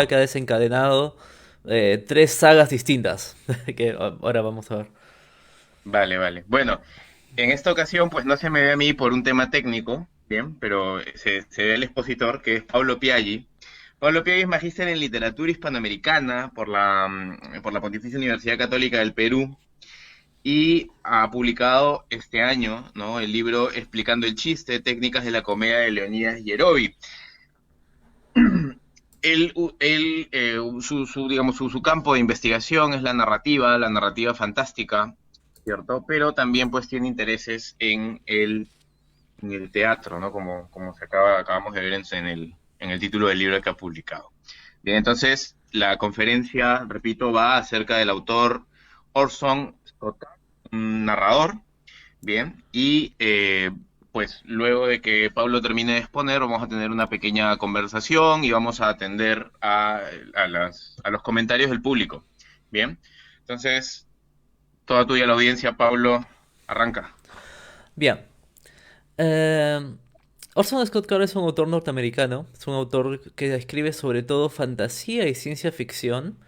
que ha desencadenado tres sagas distintas, que ahora vamos a ver. Vale, vale. Bueno, en esta ocasión, pues no se me ve a mí por un tema técnico, bien, pero se ve el expositor, que es Pablo Piaggi. Pablo Piaggi es magíster en literatura hispanoamericana por la Pontificia Universidad Católica del Perú y ha publicado este año, ¿no? El libro Explicando el chiste, técnicas de la comedia de Leonidas Yerovi. Digamos, su campo de investigación es la narrativa fantástica, ¿cierto? Pero también pues tiene intereses en el teatro, ¿no? Como acabamos de ver en el título del libro que ha publicado. Bien, entonces la conferencia, repito, va acerca del autor Orson Scott Card, un narrador. Bien, y pues luego de que Pablo termine de exponer, vamos a tener una pequeña conversación y vamos a atender a los comentarios del público. Bien, entonces, toda tuya la audiencia, Pablo, arranca. Bien. Eh, Orson Scott Card es un autor norteamericano. Es un autor que escribe sobre todo fantasía y ciencia ficción.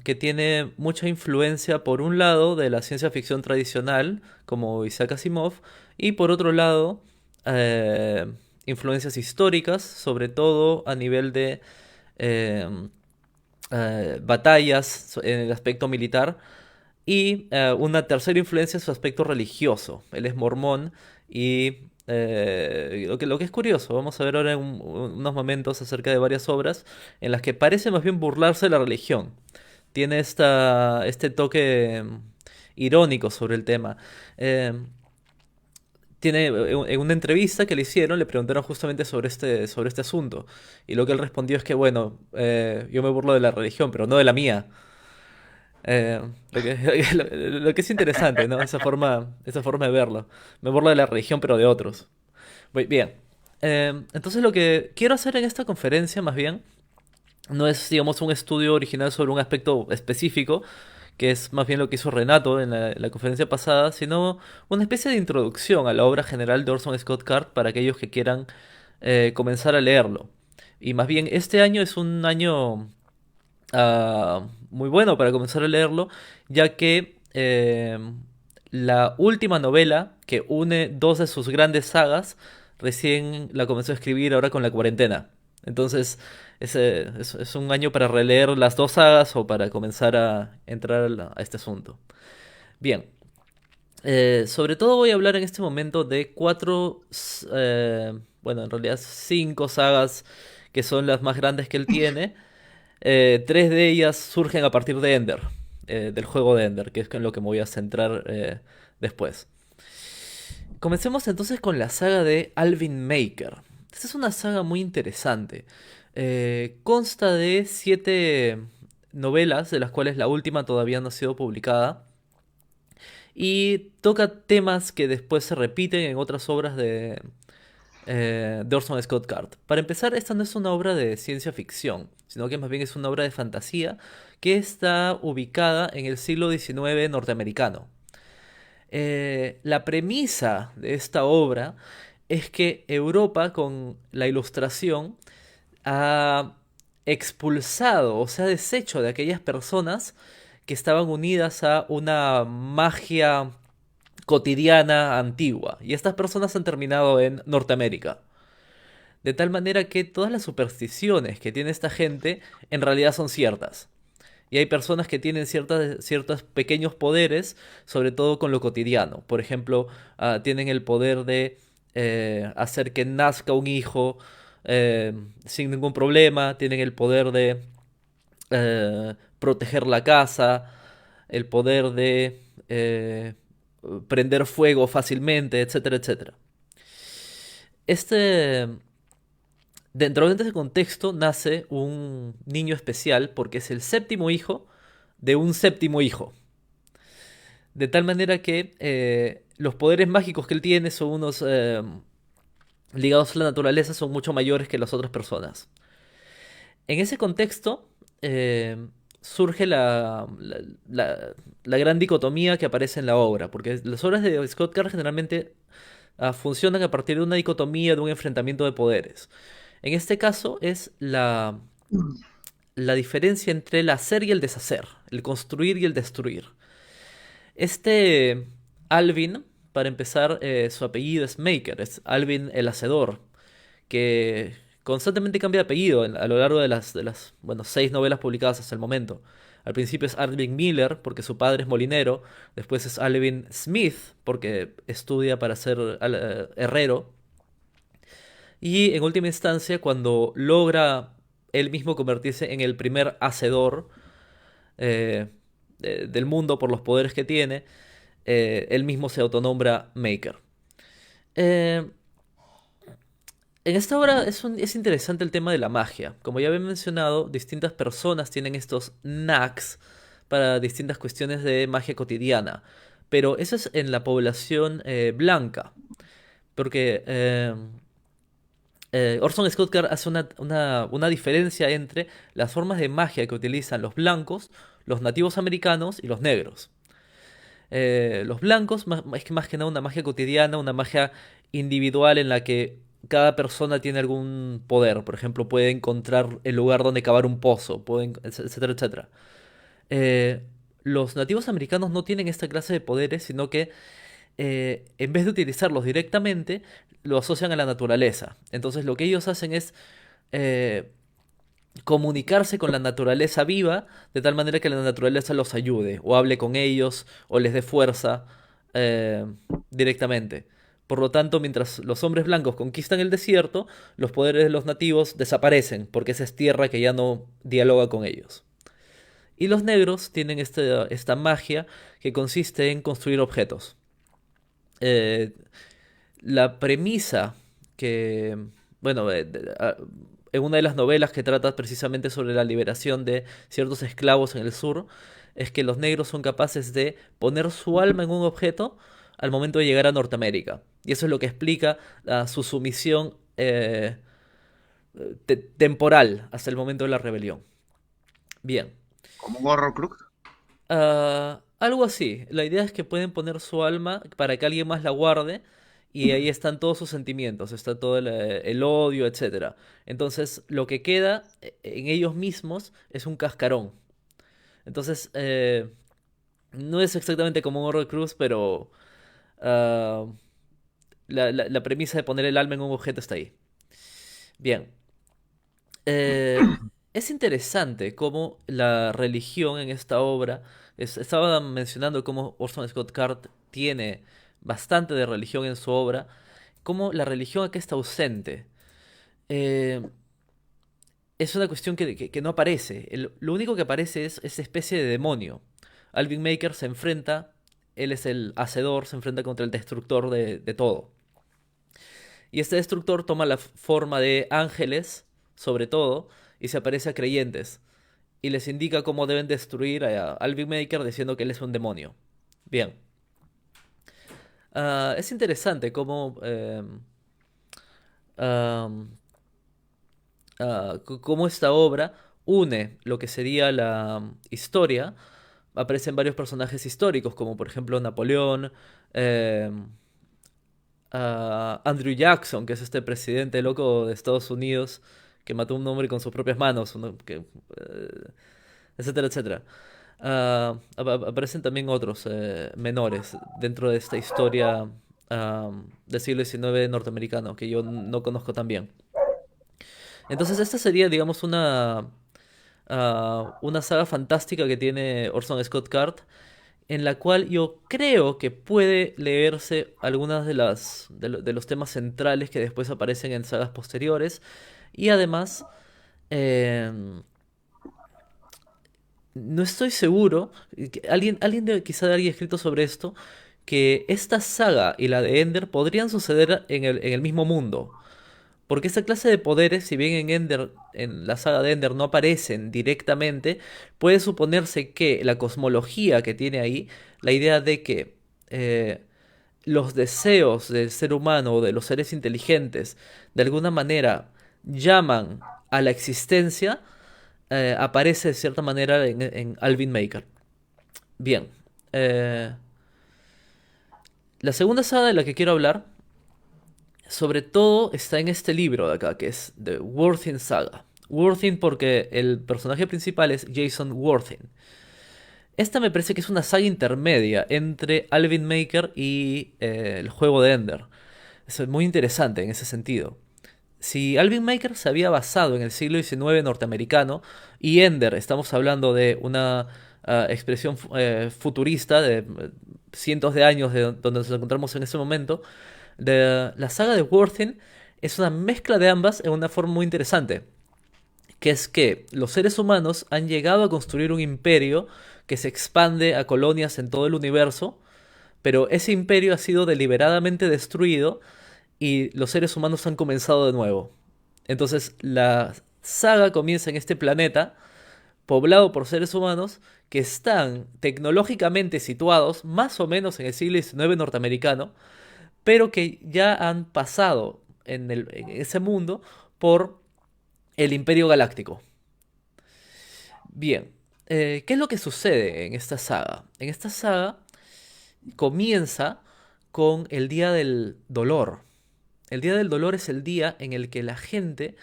Que tiene mucha influencia, por un lado, de la ciencia ficción tradicional, como Isaac Asimov, y por otro lado, eh, influencias históricas, sobre todo a nivel de eh, batallas en el aspecto militar. Y una tercera influencia es su aspecto religioso. Él es mormón y lo que es curioso, vamos a ver ahora en unos momentos acerca de varias obras en las que parece más bien burlarse de la religión. Tiene este toque irónico sobre el tema. Eh, en una entrevista que le hicieron, le preguntaron justamente sobre este asunto. Y lo que él respondió es que, bueno, yo me burlo de la religión, pero no de la mía. Eh, lo que, lo que es interesante, ¿no? Esa forma de verlo. Me burlo de la religión, pero de otros. Bien. Entonces lo que quiero hacer en esta conferencia, más bien, no es, digamos, un estudio original sobre un aspecto específico, que es más bien lo que hizo Renato en la conferencia pasada, sino una especie de introducción a la obra general de Orson Scott Card para aquellos que quieran comenzar a leerlo. Y más bien, este año es un año muy bueno para comenzar a leerlo, ya que la última novela que une dos de sus grandes sagas recién la comenzó a escribir ahora con la cuarentena. Entonces es un año para releer las dos sagas o para comenzar a entrar a este asunto. Bien, sobre todo voy a hablar en este momento de bueno, en realidad cinco sagas que son las más grandes que él tiene. Tres de ellas surgen a partir de Ender, del juego de Ender, que es en lo que me voy a centrar después. Comencemos entonces con la saga de Alvin Maker. Esta es una saga muy interesante. Consta de siete novelas, de las cuales la última todavía no ha sido publicada, y toca temas que después se repiten en otras obras de Orson Scott Card. Para empezar, esta no es una obra de ciencia ficción, sino que más bien es una obra de fantasía que está ubicada en el siglo XIX norteamericano. La premisa de esta obra es que Europa, con la Ilustración, ha expulsado o se ha deshecho de aquellas personas que estaban unidas a una magia cotidiana antigua. Y estas personas han terminado en Norteamérica. De tal manera que todas las supersticiones que tiene esta gente en realidad son ciertas. Y hay personas que tienen ciertos pequeños poderes, sobre todo con lo cotidiano. Por ejemplo, tienen el poder de hacer que nazca un hijo sin ningún problema. Tienen el poder de proteger la casa. El poder de prender fuego fácilmente, etcétera, etcétera. Este, Dentro de ese contexto nace un niño especial porque es el séptimo hijo de un séptimo hijo. De tal manera que los poderes mágicos que él tiene son unos ligados a la naturaleza, son mucho mayores que las otras personas. En ese contexto surge la gran dicotomía que aparece en la obra, porque las obras de Scott Card generalmente funcionan a partir de una dicotomía, de un enfrentamiento de poderes. En este caso es la diferencia entre el hacer y el deshacer, el construir y el destruir. Este Alvin, para empezar, su apellido es Maker, es Alvin el Hacedor, que constantemente cambia de apellido a lo largo de las bueno, 6 novelas publicadas hasta el momento. Al principio es Alvin Miller, porque su padre es molinero. Después es Alvin Smith, porque estudia para ser herrero. Y en última instancia, cuando logra él mismo convertirse en el primer hacedor eh, del mundo por los poderes que tiene, él mismo se autonombra Maker. Eh, En esta obra es interesante el tema de la magia. Como ya había mencionado, distintas personas tienen estos knacks para distintas cuestiones de magia cotidiana. Pero eso es en la población blanca. Porque Orson Scott Card hace una diferencia entre las formas de magia que utilizan los blancos, los nativos americanos y los negros. Los blancos, es que más que nada una magia cotidiana, una magia individual en la que cada persona tiene algún poder. Por ejemplo, puede encontrar el lugar donde cavar un pozo, etcétera, etcétera. Eh, los nativos americanos no tienen esta clase de poderes, sino que en vez de utilizarlos directamente, lo asocian a la naturaleza. Entonces lo que ellos hacen es eh, comunicarse con la naturaleza viva de tal manera que la naturaleza los ayude o hable con ellos o les dé fuerza eh, directamente. Por lo tanto, mientras los hombres blancos conquistan el desierto, los poderes de los nativos desaparecen porque esa es tierra que ya no dialoga con ellos. Y los negros tienen esta magia que consiste en construir objetos. Eh, la premisa que, bueno, en una de las novelas que trata precisamente sobre la liberación de ciertos esclavos en el sur, es que los negros son capaces de poner su alma en un objeto al momento de llegar a Norteamérica. Y eso es lo que explica su sumisión temporal hasta el momento de la rebelión. Bien. Como un Horrocrux. Algo así. La idea es que pueden poner su alma para que alguien más la guarde y ahí están todos sus sentimientos, está todo el odio, etcétera. Entonces, lo que queda en ellos mismos es un cascarón. Entonces, no es exactamente como un Horrocrux, pero ah, la premisa de poner el alma en un objeto está ahí. Bien. Eh, es interesante cómo la religión en esta obra, estaba mencionando cómo Orson Scott Card tiene bastante de religión en su obra, cómo la religión aquí está ausente. Eh, es una cuestión que no aparece. Lo único que aparece es esa especie de demonio. Alvin Maker se enfrenta, él es el hacedor, se enfrenta contra el destructor de todo. Y este destructor toma la forma de ángeles, sobre todo, y se aparece a creyentes. Y les indica cómo deben destruir a Alvin Maker diciendo que él es un demonio. Bien. Es interesante cómo, am, cómo esta obra une lo que sería la historia. Aparecen varios personajes históricos, como por ejemplo Napoleón, em, Andrew Jackson, que es este presidente loco de Estados Unidos que mató a un hombre con sus propias manos, etcétera, etcétera. Aparecen también otros menores dentro de esta historia del siglo XIX norteamericano que yo no conozco tan bien. Entonces esta sería, digamos, una saga fantástica que tiene Orson Scott Card en la cual yo creo que puede leerse algunas de los temas centrales que después aparecen en sagas posteriores. Y además, eh, no estoy seguro, alguien quizá haya escrito sobre esto, que esta saga y la de Ender podrían suceder en el mismo mundo. Porque esta clase de poderes, si bien en la saga de Ender no aparecen directamente, puede suponerse que la cosmología que tiene ahí, la idea de que los deseos del ser humano o de los seres inteligentes, de alguna manera llaman a la existencia, aparece de cierta manera en Alvin Maker. Bien. eh, la segunda saga de la que quiero hablar sobre todo está en este libro de acá, que es The Worthing Saga. Worthing porque el personaje principal es Jason Worthing. Esta me parece que es una saga intermedia entre Alvin Maker y el juego de Ender. Es muy interesante en ese sentido. Si Alvin Maker se había basado en el siglo XIX norteamericano y Ender, estamos hablando de una expresión futurista de cientos de años de donde nos encontramos en ese momento, la saga de Worthing es una mezcla de ambas en una forma muy interesante, que es que los seres humanos han llegado a construir un imperio que se expande a colonias en todo el universo, pero ese imperio ha sido deliberadamente destruido y los seres humanos han comenzado de nuevo. Entonces la saga comienza en este planeta poblado por seres humanos que están tecnológicamente situados más o menos en el siglo XIX norteamericano, pero que ya han pasado en ese mundo por el Imperio Galáctico. Bien, ¿qué es lo que sucede en esta saga? En esta saga comienza con el Día del Dolor. El Día del Dolor es el día en el que la gente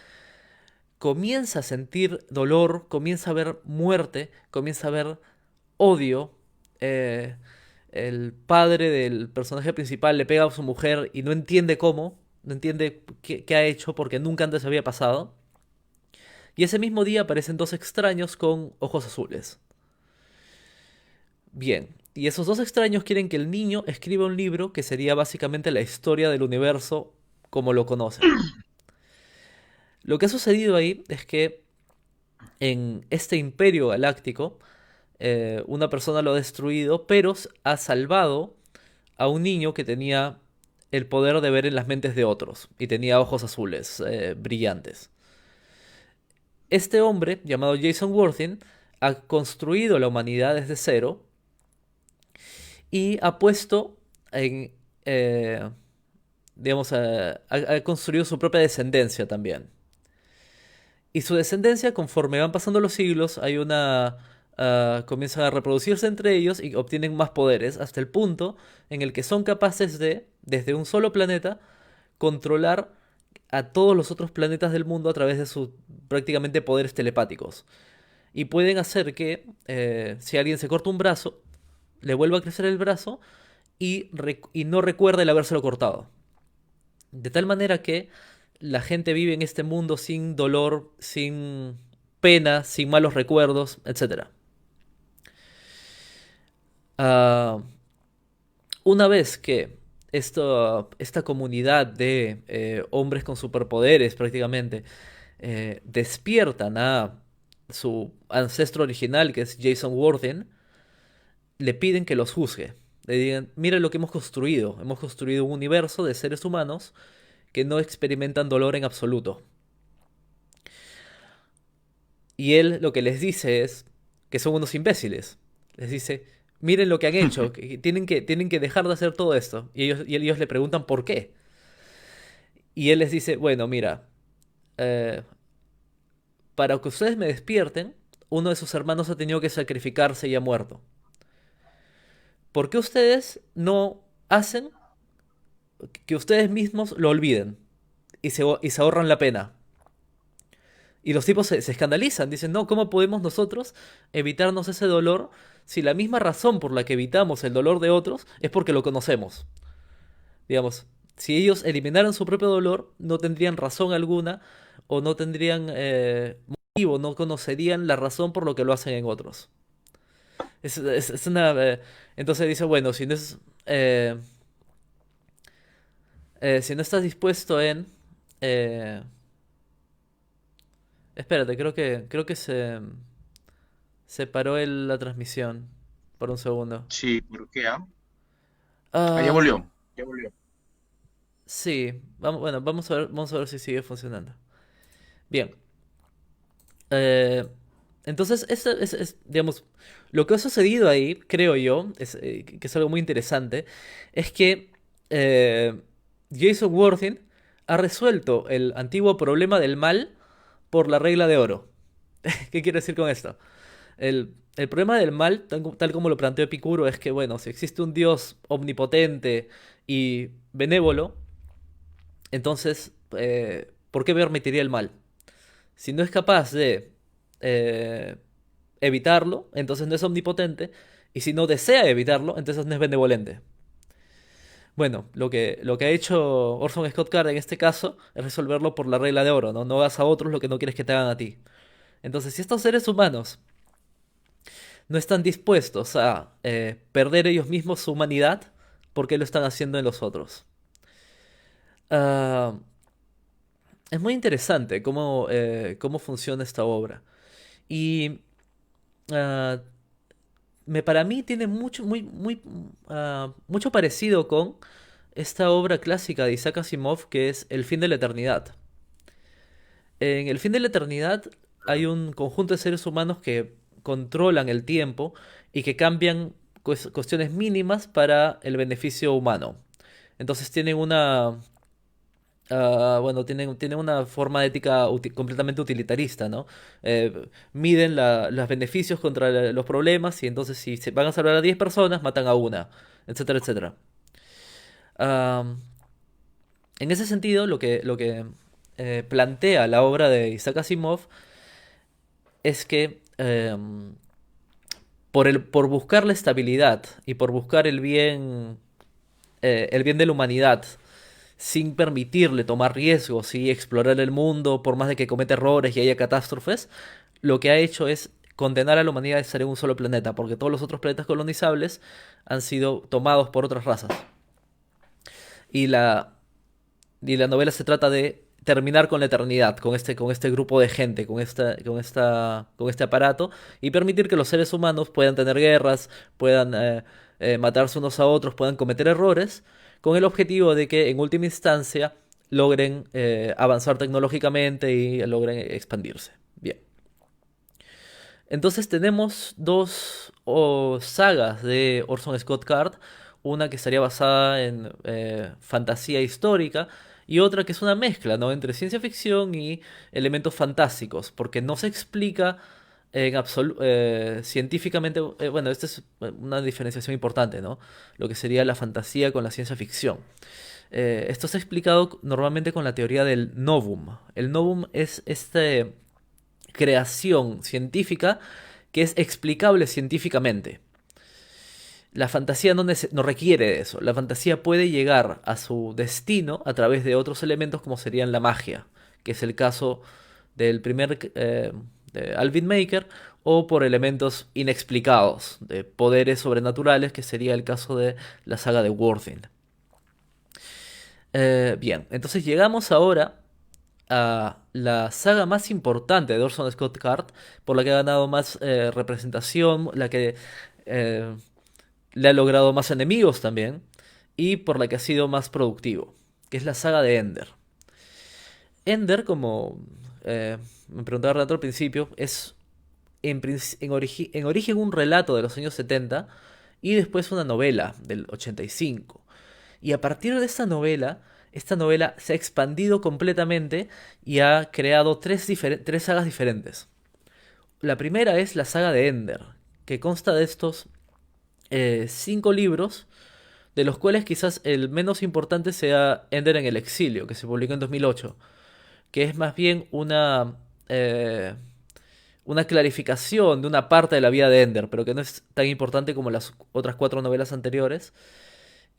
comienza a sentir dolor, comienza a ver muerte, comienza a ver odio. Eh, el padre del personaje principal le pega a su mujer y no entiende cómo, no entiende qué ha hecho porque nunca antes había pasado. Y ese mismo día aparecen dos extraños con ojos azules. Bien, y esos dos extraños quieren que el niño escriba un libro que sería básicamente la historia del universo como lo conocen. Lo que ha sucedido ahí es que en este imperio galáctico, una persona lo ha destruido, pero ha salvado a un niño que tenía el poder de ver en las mentes de otros y tenía ojos azules, brillantes. Este hombre, llamado Jason Worthing, ha construido la humanidad desde cero y ha puesto en, digamos, ha construido su propia descendencia también. Y su descendencia, conforme van pasando los siglos, comienzan a reproducirse entre ellos y obtienen más poderes, hasta el punto en el que son capaces de, desde un solo planeta, controlar a todos los otros planetas del mundo a través de sus prácticamente poderes telepáticos. Y pueden hacer que, si alguien se corta un brazo, le vuelva a crecer el brazo y no recuerda el habérselo cortado. De tal manera que la gente vive en este mundo sin dolor, sin pena, sin malos recuerdos, etcétera. Ah, una vez que esta comunidad de hombres con superpoderes prácticamente despiertan a su ancestro original, que es Jason Worthing, le piden que los juzgue. Le digan, mira lo que hemos construido. Hemos construido un universo de seres humanos que no experimentan dolor en absoluto. Y él lo que les dice es que son unos imbéciles. Les dice, miren lo que han hecho, que tienen que dejar de hacer todo esto. Y ellos le preguntan por qué. Y él les dice, bueno, mira, eh, para que ustedes me despierten, uno de sus hermanos ha tenido que sacrificarse y ha muerto. ¿Por qué ustedes no hacen que ustedes mismos lo olviden y se ahorran la pena? Y los tipos se escandalizan, dicen, no, ¿cómo podemos nosotros evitarnos ese dolor si la misma razón por la que evitamos el dolor de otros es porque lo conocemos? Digamos, si ellos eliminaran su propio dolor, no tendrían razón alguna o no tendrían motivo, no conocerían la razón por lo que lo hacen en otros. Es una... entonces dice, bueno, si no estás dispuesto en... eh, espérate, creo que se paró la transmisión por un segundo. Sí, ¿por qué? Ya Ah, volvió. Ya volvió. sí, vamos, bueno, vamos a ver si sigue funcionando. Bien. eh, entonces, digamos, lo que ha sucedido ahí, creo yo, que es algo muy interesante, es que eh, Jason Worthing ha resuelto el antiguo problema del mal por la regla de oro. ¿Qué quiero decir con esto? El problema del mal, tal como lo planteó Epicuro, es que, bueno, si existe un Dios omnipotente y benévolo, entonces, ¿por qué permitiría el mal? Si no es capaz de eh, evitarlo, entonces no es omnipotente. Y si no desea evitarlo, entonces no es benevolente. Bueno, lo que ha hecho Orson Scott Card en este caso es resolverlo por la regla de oro, ¿no? No hagas a otros lo que no quieres que te hagan a ti. Entonces, si estos seres humanos no están dispuestos a perder ellos mismos su humanidad, ¿por qué lo están haciendo en los otros? Ah, es muy interesante cómo funciona esta obra. Y ah, para mí tiene mucho parecido con esta obra clásica de Isaac Asimov que es El fin de la eternidad. En El fin de la eternidad hay un conjunto de seres humanos que controlan el tiempo y que cambian cuestiones mínimas para el beneficio humano. Entonces tienen bueno, tienen una forma de ética completamente utilitarista, ¿no? Miden los beneficios contra los problemas y entonces si se van a salvar a 10 personas, matan a una, etcétera, etcétera. Am, en ese sentido, lo que plantea la obra de Isaac Asimov es que por buscar la estabilidad y por buscar el bien de la humanidad, sin permitirle tomar riesgos y explorar el mundo, por más de que cometa errores y haya catástrofes, lo que ha hecho es condenar a la humanidad a estar en un solo planeta, porque todos los otros planetas colonizables han sido tomados por otras razas. Y la novela se trata de terminar con la eternidad, con este grupo de gente, con este aparato, y permitir que los seres humanos puedan tener guerras, puedan matarse unos a otros, puedan cometer errores, con el objetivo de que en última instancia logren avanzar tecnológicamente y logren expandirse. Bien. Entonces tenemos dos sagas de Orson Scott Card, una que estaría basada en fantasía histórica y otra que es una mezcla, ¿no? Entre ciencia ficción y elementos fantásticos, porque no se explica científicamente, bueno, esta es una diferenciación importante, ¿no? Lo que sería la fantasía con la ciencia ficción. Esto está explicado normalmente con la teoría del novum. El novum es creación científica que es explicable científicamente. La fantasía no requiere de eso. La fantasía puede llegar a su destino a través de otros elementos como serían la magia, que es el caso del primer de Alvin Maker, o por elementos inexplicados, de poderes sobrenaturales, que sería el caso de la saga de Worthing. Bien, entonces llegamos ahora a la saga más importante de Orson Scott Card, por la que ha ganado más representación, la que eh, le ha logrado más enemigos también, y por la que ha sido más productivo, que es la saga de Ender. Ender, como me preguntaba Renato al principio, es en origen un relato de los años 70 y después una novela del 85. Y a partir de esta novela se ha expandido completamente y ha creado tres sagas diferentes. La primera es la saga de Ender, que consta de estos 5 libros, de los cuales quizás el menos importante sea Ender en el exilio, que se publicó en 2008, que es más bien una clarificación de una parte de la vida de Ender, pero que no es tan importante como las otras 4 novelas anteriores.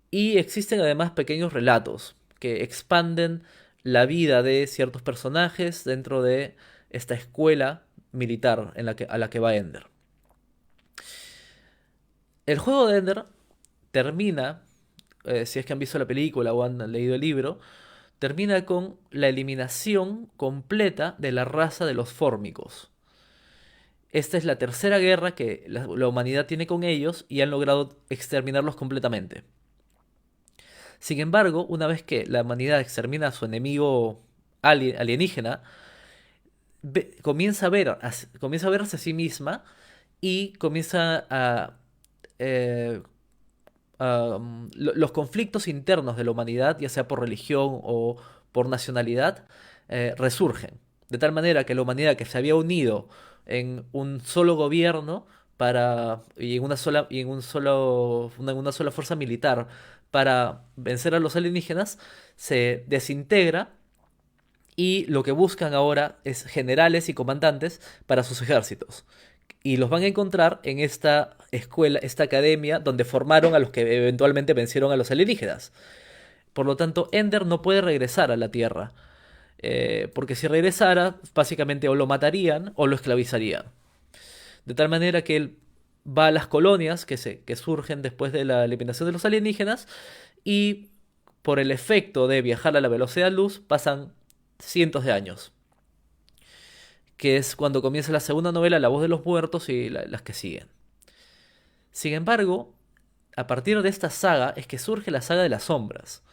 Y existen además pequeños relatos que expanden la vida de ciertos personajes dentro de esta escuela militar a la que va Ender. El juego de Ender termina, si es que han visto la película o han leído el libro, termina con la eliminación completa de la raza de los fórmicos. Esta es la tercera guerra que la humanidad tiene con ellos y han logrado exterminarlos completamente. Sin embargo, una vez que la humanidad extermina a su enemigo alienígena, comienza a verse a sí misma y comienza eh, los conflictos internos de la humanidad, ya sea por religión o por nacionalidad, resurgen. De tal manera que la humanidad que se había unido en un solo gobierno y en una sola fuerza militar para vencer a los alienígenas, se desintegra y lo que buscan ahora es generales y comandantes para sus ejércitos. Y los van a encontrar en esta escuela, esta academia, donde formaron a los que eventualmente vencieron a los alienígenas. Por lo tanto, Ender no puede regresar a la Tierra. Porque si regresara, básicamente o lo matarían o lo esclavizarían. De tal manera que él va a las colonias que surgen después de la eliminación de los alienígenas y por el efecto de viajar a la velocidad luz pasan cientos de años, que es cuando comienza la segunda novela, La voz de los muertos y las que siguen. Sin embargo, a partir de esta saga es que surge la saga de las sombras.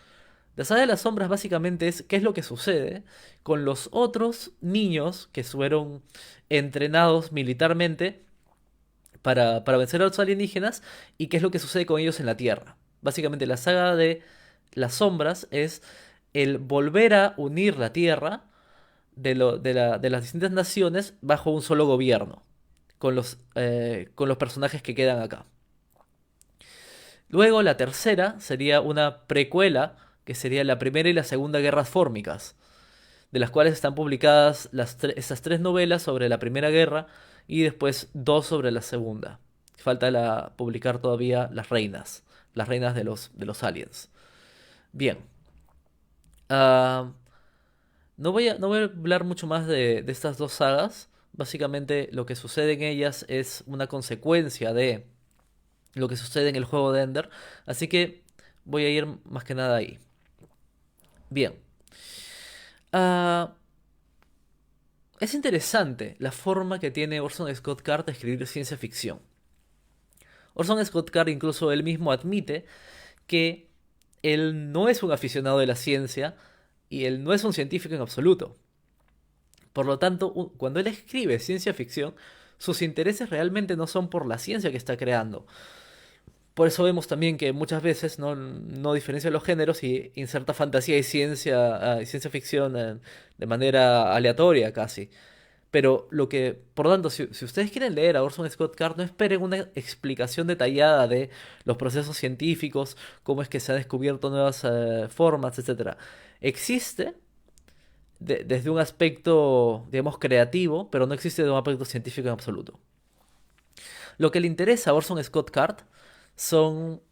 La saga de las sombras básicamente es qué es lo que sucede con los otros niños que fueron entrenados militarmente para vencer a los alienígenas y qué es lo que sucede con ellos en la Tierra. Básicamente la saga de las sombras es el volver a unir la Tierra de las distintas naciones bajo un solo gobierno, con los personajes que quedan acá. Luego la tercera sería una precuela, que sería la primera y la segunda guerras fórmicas, de las cuales están publicadas esas tres novelas sobre la primera guerra y después dos sobre la segunda. Falta publicar todavía las reinas de los aliens. Bien, ah, no voy a hablar mucho más de estas dos sagas. Básicamente lo que sucede en ellas es una consecuencia de lo que sucede en el juego de Ender. Así que voy a ir más que nada ahí. Bien. Ah, es interesante la forma que tiene Orson Scott Card de escribir ciencia ficción. Orson Scott Card incluso él mismo admite que él no es un aficionado de la ciencia y él no es un científico en absoluto. Por lo tanto, cuando él escribe ciencia ficción, sus intereses realmente no son por la ciencia que está creando. Por eso vemos también que muchas veces no diferencia los géneros y inserta fantasía y ciencia ficción de manera aleatoria casi. Pero por lo tanto, si ustedes quieren leer a Orson Scott Card, no esperen una explicación detallada de los procesos científicos, cómo es que se han descubierto nuevas formas, etcétera. Existe desde un aspecto, digamos, creativo, pero no existe desde un aspecto científico en absoluto. Lo que le interesa a Orson Scott Card son,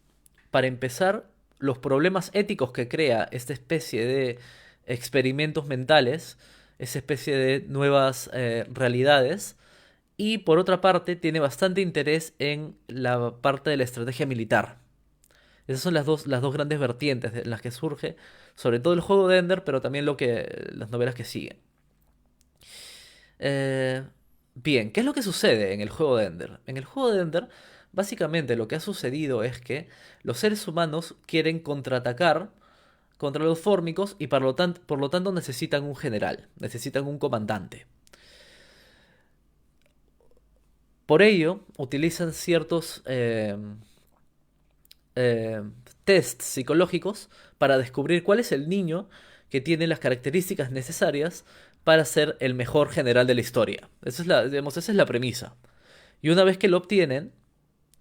para empezar, los problemas éticos que crea esta especie de experimentos mentales, esa especie de nuevas realidades, y por otra parte tiene bastante interés en la parte de la estrategia militar. Esas son las dos grandes vertientes en las que surge, sobre todo el juego de Ender, pero también las novelas que siguen. Eh, Bien, ¿qué es lo que sucede en el juego de Ender? En el juego de Ender, básicamente lo que ha sucedido es que los seres humanos quieren contraatacar contra los fórmicos y por lo tanto necesitan un general, necesitan un comandante. Por ello, utilizan ciertos eh, tests psicológicos para descubrir cuál es el niño que tiene las características necesarias para ser el mejor general de la historia. Esa es la premisa. Y una vez que lo obtienen,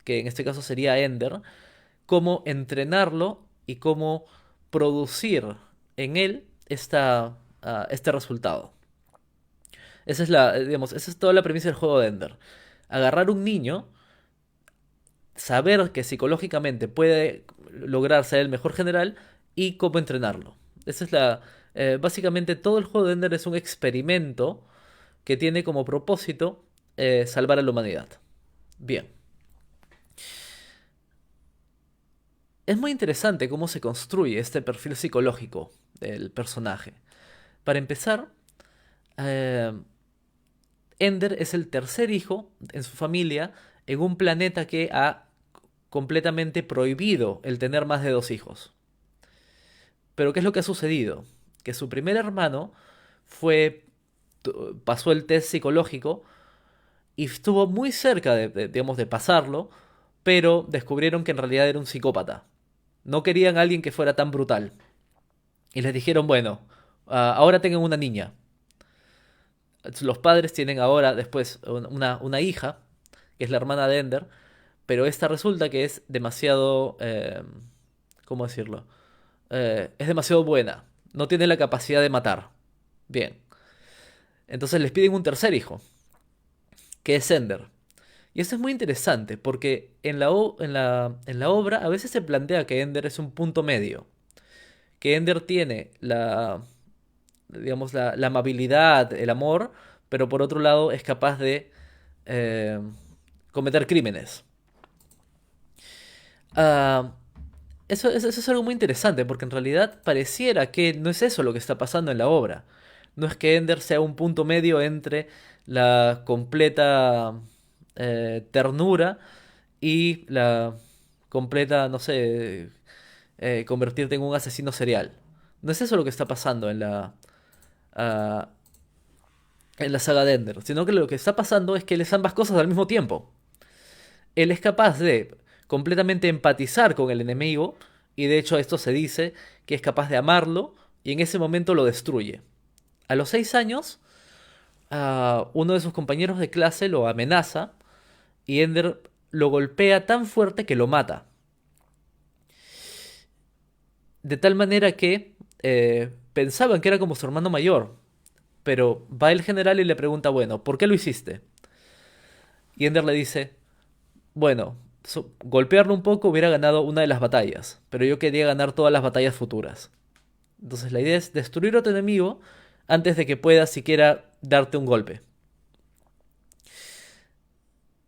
que en este caso sería Ender, cómo entrenarlo y cómo producir en él este resultado. Esa es toda la premisa del juego de Ender. Agarrar un niño, saber que psicológicamente puede lograr ser el mejor general y cómo entrenarlo. Básicamente todo el juego de Ender es un experimento que tiene como propósito salvar a la humanidad. Bien. Es muy interesante cómo se construye este perfil psicológico del personaje. Para empezar, eh, Ender es el tercer hijo en su familia en un planeta que ha completamente prohibido el tener más de dos hijos. Pero ¿qué es lo que ha sucedido? Que su primer hermano fue, pasó el test psicológico y estuvo muy cerca digamos, de pasarlo, pero descubrieron que en realidad era un psicópata. No querían a alguien que fuera tan brutal. Y les dijeron, bueno, ahora tengan una niña. Los padres tienen ahora después una hija, que es la hermana de Ender, pero esta resulta que es demasiado, ¿cómo decirlo? Es demasiado buena. No tiene la capacidad de matar. Bien. Entonces les piden un tercer hijo, que es Ender. Y esto es muy interesante porque en la obra a veces se plantea que Ender es un punto medio, que Ender tiene digamos, la amabilidad, el amor, pero por otro lado es capaz de eh, cometer crímenes. Ah, eso es algo muy interesante porque en realidad pareciera que no es eso lo que está pasando en la obra. No es que Ender sea un punto medio entre la completa ternura y la completa, no sé, convertirte en un asesino serial. No es eso lo que está pasando ah, en la saga de Ender, sino que lo que está pasando es que él es ambas cosas al mismo tiempo. Él es capaz de completamente empatizar con el enemigo, y de hecho esto se dice que es capaz de amarlo, y en ese momento lo destruye. A los 6 años, uno de sus compañeros de clase lo amenaza, y Ender lo golpea tan fuerte que lo mata. De tal manera que pensaban que era como su hermano mayor, pero va el general y le pregunta, bueno, ¿por qué lo hiciste? Y Ender le dice, bueno, golpearlo un poco hubiera ganado una de las batallas, pero yo quería ganar todas las batallas futuras. Entonces la idea es destruir a tu enemigo antes de que pueda siquiera darte un golpe.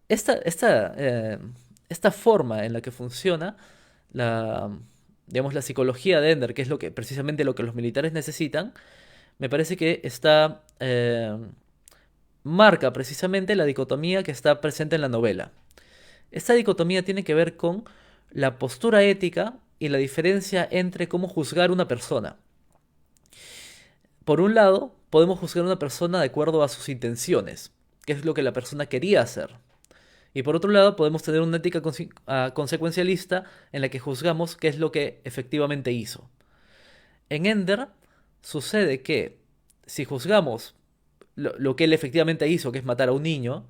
Esta, esta, eh, esta forma en la que funciona la, digamos, la psicología de Ender, que es precisamente lo que los militares necesitan, me parece que marca precisamente la dicotomía que está presente en la novela. Esta dicotomía tiene que ver con la postura ética y la diferencia entre cómo juzgar una persona. Por un lado, podemos juzgar a una persona de acuerdo a sus intenciones, que es lo que la persona quería hacer. Y por otro lado, podemos tener una ética consecuencialista en la que juzgamos qué es lo que efectivamente hizo. En Ender sucede que si juzgamos lo que él efectivamente hizo, que es matar a un niño,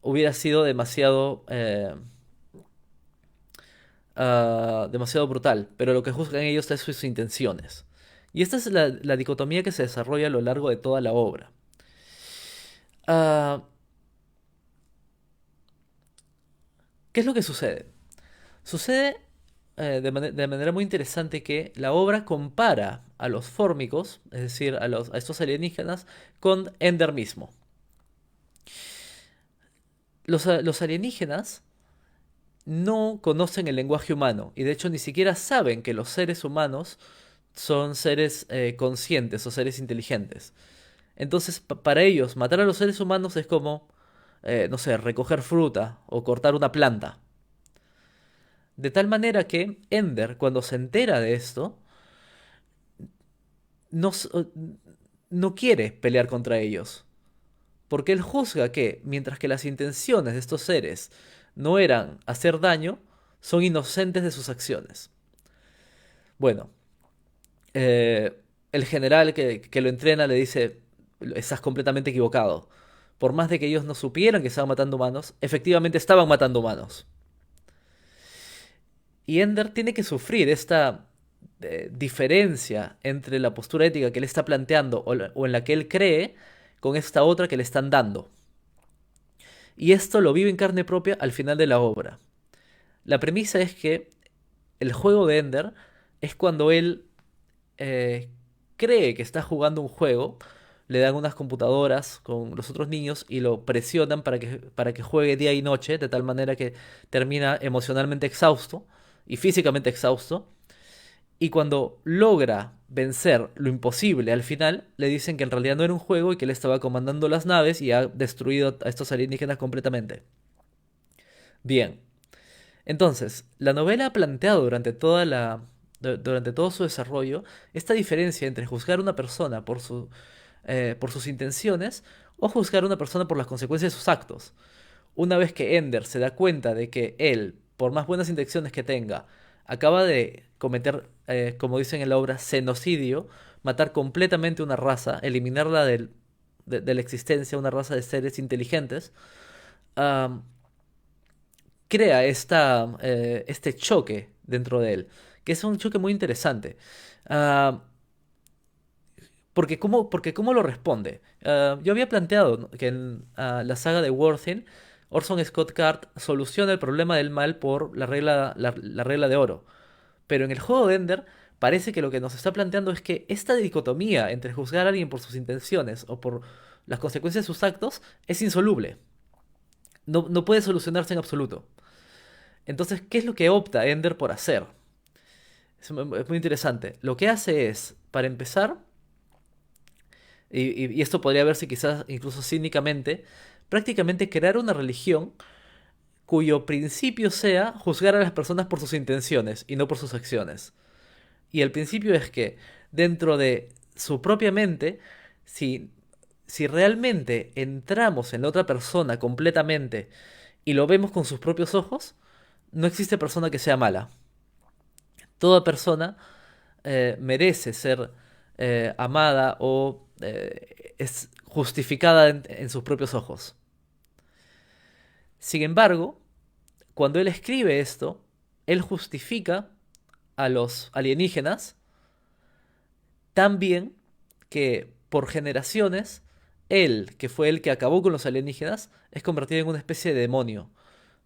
hubiera sido demasiado brutal, pero lo que juzgan ellos es sus intenciones. Y esta es la dicotomía que se desarrolla a lo largo de toda la obra. Ah, ¿Qué es lo que sucede? Sucede de manera muy interesante que la obra compara a los fórmicos, es decir, a estos alienígenas, con Ender mismo. Los alienígenas no conocen el lenguaje humano y de hecho ni siquiera saben que los seres humanos son seres conscientes o seres inteligentes. Entonces, para ellos, matar a los seres humanos es como, no sé, recoger fruta o cortar una planta. De tal manera que Ender, cuando se entera de esto, no, no quiere pelear contra ellos. Porque él juzga que, mientras que las intenciones de estos seres no eran hacer daño, son inocentes de sus acciones. Bueno, el general que lo entrena le dice, estás completamente equivocado. Por más de que ellos no supieran que estaban matando humanos, efectivamente estaban matando humanos. Y Ender tiene que sufrir esta diferencia entre la postura ética que él está planteando o en la que él cree con esta otra que le están dando. Y esto lo vive en carne propia al final de la obra. La premisa es que el juego de Ender es cuando él eh, cree que está jugando un juego, le dan unas computadoras con los otros niños y lo presionan para que juegue día y noche, de tal manera que termina emocionalmente exhausto y físicamente exhausto. Y cuando logra vencer lo imposible al final, le dicen que en realidad no era un juego y que él estaba comandando las naves y ha destruido a estos alienígenas completamente. Bien, entonces, la novela ha planteado durante todo su desarrollo esta diferencia entre juzgar a una persona por sus intenciones o juzgar a una persona por las consecuencias de sus actos. Una vez que Ender se da cuenta de que él, por más buenas intenciones que tenga, acaba de cometer, como dicen en la obra, genocidio, matar completamente una raza, eliminarla de la existencia, una raza de seres inteligentes, ah, crea este choque dentro de él, que es un choque muy interesante. Ah, Porque ¿cómo lo responde? Yo había planteado, ¿no?, que en la saga de Worthing, Orson Scott Card soluciona el problema del mal por la regla de oro. Pero en el juego de Ender parece que lo que nos está planteando es que esta dicotomía entre juzgar a alguien por sus intenciones o por las consecuencias de sus actos es insoluble. No puede solucionarse en absoluto. Entonces, ¿qué es lo que opta Ender por hacer? Es muy interesante. Lo que hace es, para empezar, y esto podría verse quizás incluso cínicamente, prácticamente crear una religión cuyo principio sea juzgar a las personas por sus intenciones y no por sus acciones. Y el principio es que dentro de su propia mente, si, si realmente entramos en la otra persona completamente y lo vemos con sus propios ojos, no existe persona que sea mala. Toda persona merece ser amada o es justificada en sus propios ojos. Sin embargo, cuando él escribe esto, él justifica a los alienígenas tan bien que por generaciones, él, que fue el que acabó con los alienígenas, es convertido en una especie de demonio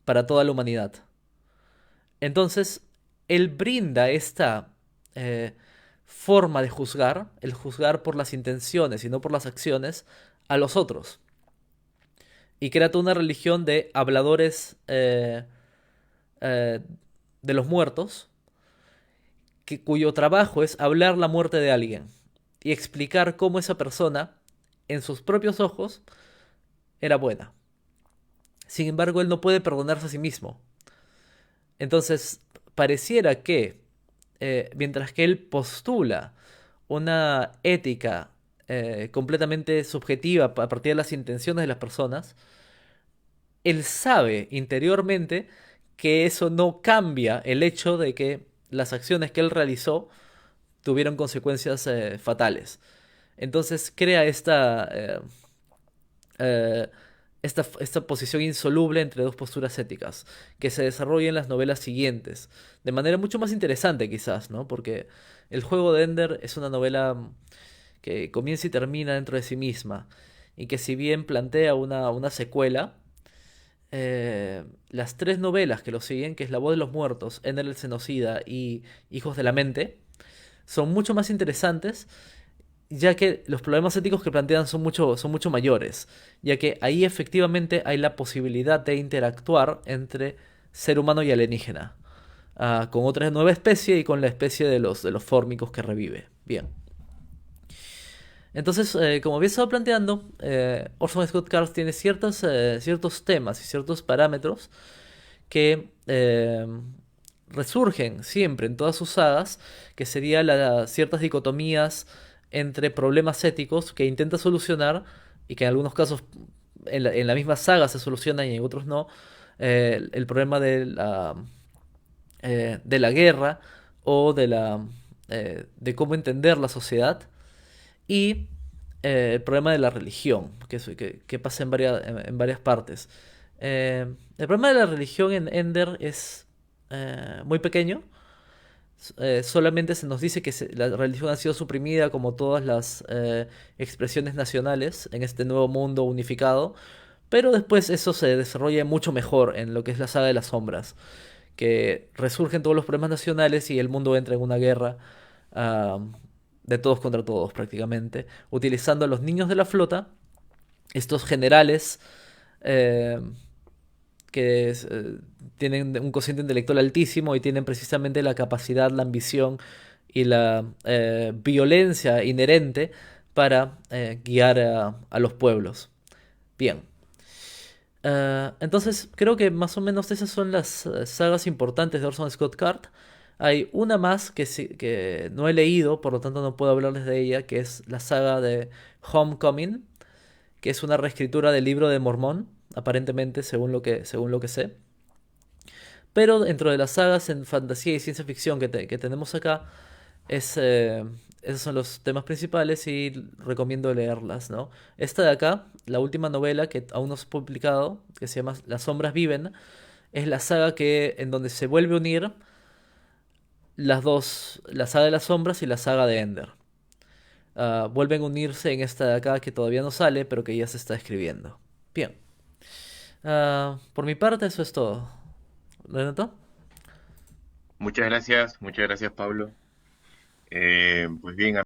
para toda la humanidad. Entonces, él brinda esta eh, forma de juzgar, el juzgar por las intenciones y no por las acciones, a los otros. Y crea toda una religión de habladores eh, de los muertos, cuyo trabajo es hablar la muerte de alguien y explicar cómo esa persona, en sus propios ojos, era buena. Sin embargo, él no puede perdonarse a sí mismo. Entonces, pareciera que, mientras que él postula una ética completamente subjetiva a partir de las intenciones de las personas, él sabe interiormente que eso no cambia el hecho de que las acciones que él realizó tuvieron consecuencias fatales. Entonces crea eh, esta posición insoluble entre dos posturas éticas, que se desarrolla en las novelas siguientes, de manera mucho más interesante quizás, ¿no? Porque el juego de Ender es una novela que comienza y termina dentro de sí misma, y que si bien plantea una secuela, las tres novelas que lo siguen, que es La voz de los muertos, Ender el Genocida y Hijos de la Mente, son mucho más interesantes, ya que los problemas éticos que plantean son mucho mayores, ya que ahí efectivamente hay la posibilidad de interactuar entre ser humano y alienígena, con otra nueva especie y con la especie de los fórmicos que revive. Bien. Entonces, como había estado planteando, Orson Scott Card tiene ciertos temas y ciertos parámetros que resurgen siempre en todas sus sagas, que serían ciertas dicotomías entre problemas éticos que intenta solucionar y que en algunos casos en la misma saga se solucionan y en otros no. El problema de la guerra o de cómo entender la sociedad y el problema de la religión, que pasa en varias partes. El problema de la religión en Ender es muy pequeño. Solamente se nos dice que la religión ha sido suprimida como todas las expresiones nacionales en este nuevo mundo unificado, pero después eso se desarrolla mucho mejor en lo que es la saga de las sombras, que resurgen todos los problemas nacionales y el mundo entra en una guerra ah, de todos contra todos prácticamente, utilizando a los niños de la flota, estos generales eh, que tienen un cociente intelectual altísimo y tienen precisamente la capacidad, la ambición y la violencia inherente para guiar a los pueblos. Bien. Entonces, creo que más o menos esas son las sagas importantes de Orson Scott Card. Hay una más que no he leído, por lo tanto no puedo hablarles de ella, que es la saga de Homecoming, que es una reescritura del libro de Mormón, aparentemente, según lo que sé. Pero dentro de las sagas en fantasía y ciencia ficción que tenemos acá, esos son los temas principales y recomiendo leerlas, ¿no? Esta de acá, la última novela que aún no se ha publicado, que se llama Las sombras viven, es la saga en donde se vuelve a unir las dos, la saga de las sombras y la saga de Ender. vuelven a unirse en esta de acá que todavía no sale, pero que ya se está escribiendo. Bien. Por mi parte, eso es todo. ¿Renato? Muchas gracias Pablo. Pues bien,